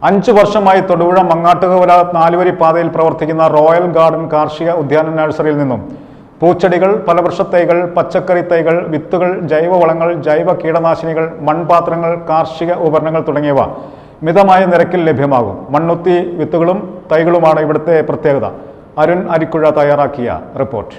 5 വർഷമായി തൊടുപുഴ മങ്ങാട്ടുകവല 4 പാതയിൽ പ്രവർത്തിക്കുന്ന റോയൽ ഗാർഡൻ കാർഷിക ഉദ്യാന നഴ്സറിയിൽ നിന്നും പൂച്ചെടികൾ, ഫലവൃക്ഷത്തൈകൾ, പച്ചക്കറി തൈകൾ, വിത്തുകൾ, ജൈവവളങ്ങൾ, ജൈവ കീടനാശിനികൾ, മൺപാത്രങ്ങൾ, കാർഷിക ഉപകരണങ്ങൾ തുടങ്ങിയവ മിതമായ നിരക്കിൽ ലഭ്യമാകും. മണ്ണുത്തി വിത്തുകളും തൈകളുമാണ് ഇവിടുത്തെ പ്രത്യേകത. അരുൺ അരിക്കുഴ തയ്യാറാക്കിയ റിപ്പോർട്ട്.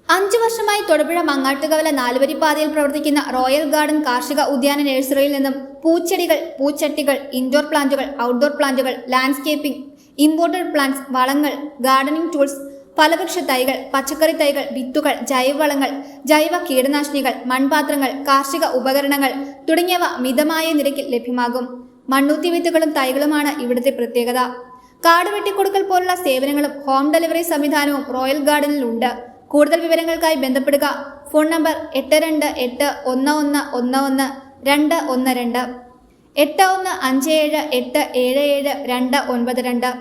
5 വർഷമായി തൊടുപുഴ മങ്ങാട്ടുകവല 4 പാതയിൽ പ്രവർത്തിക്കുന്ന റോയൽ ഗാർഡൻ കാർഷിക ഉദ്യാന നഴ്സറിയിൽ നിന്നും പൂച്ചെടികൾ, പൂച്ചട്ടികൾ, ഇൻഡോർ പ്ലാന്റുകൾ, ഔട്ട്ഡോർ പ്ലാന്റുകൾ, ലാൻഡ്സ്കേപ്പിംഗ്, ഇമ്പോർട്ടഡ് പ്ലാന്റ്സ്, വളങ്ങൾ, ഗാർഡനിംഗ് ടൂൾസ്, ഫലവൃക്ഷ തൈകൾ, പച്ചക്കറി തൈകൾ, വിത്തുകൾ, ജൈവവളങ്ങൾ, ജൈവ കീടനാശിനികൾ, മൺപാത്രങ്ങൾ, കാർഷിക ഉപകരണങ്ങൾ തുടങ്ങിയവ മിതമായ നിരക്കിൽ ലഭ്യമാകും. മണ്ണൂത്തി വിത്തുകളും തൈകളുമാണ് ഇവിടുത്തെ പ്രത്യേകത. കാട് വെട്ടിക്കൊടുക്കൽ പോലുള്ള സേവനങ്ങളും ഹോം ഡെലിവറി സംവിധാനവും റോയൽ ഗാർഡനിൽ ഉണ്ട്. കൂടുതൽ വിവരങ്ങൾക്കായി ബന്ധപ്പെടുക. Phone number 8281111212 8157877292.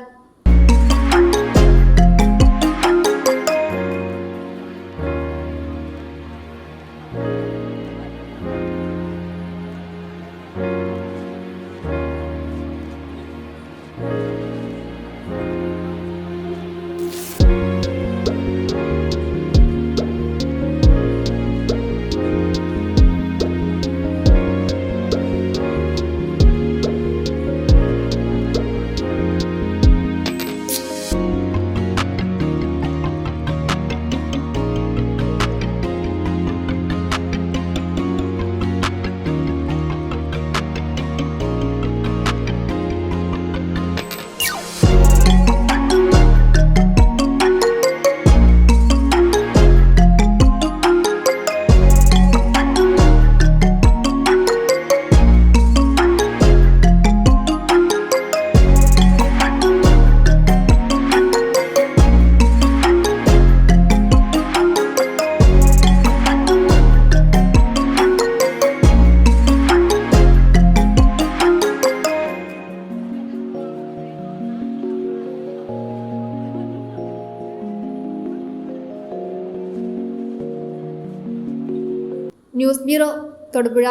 News bureau, Thodupuzha.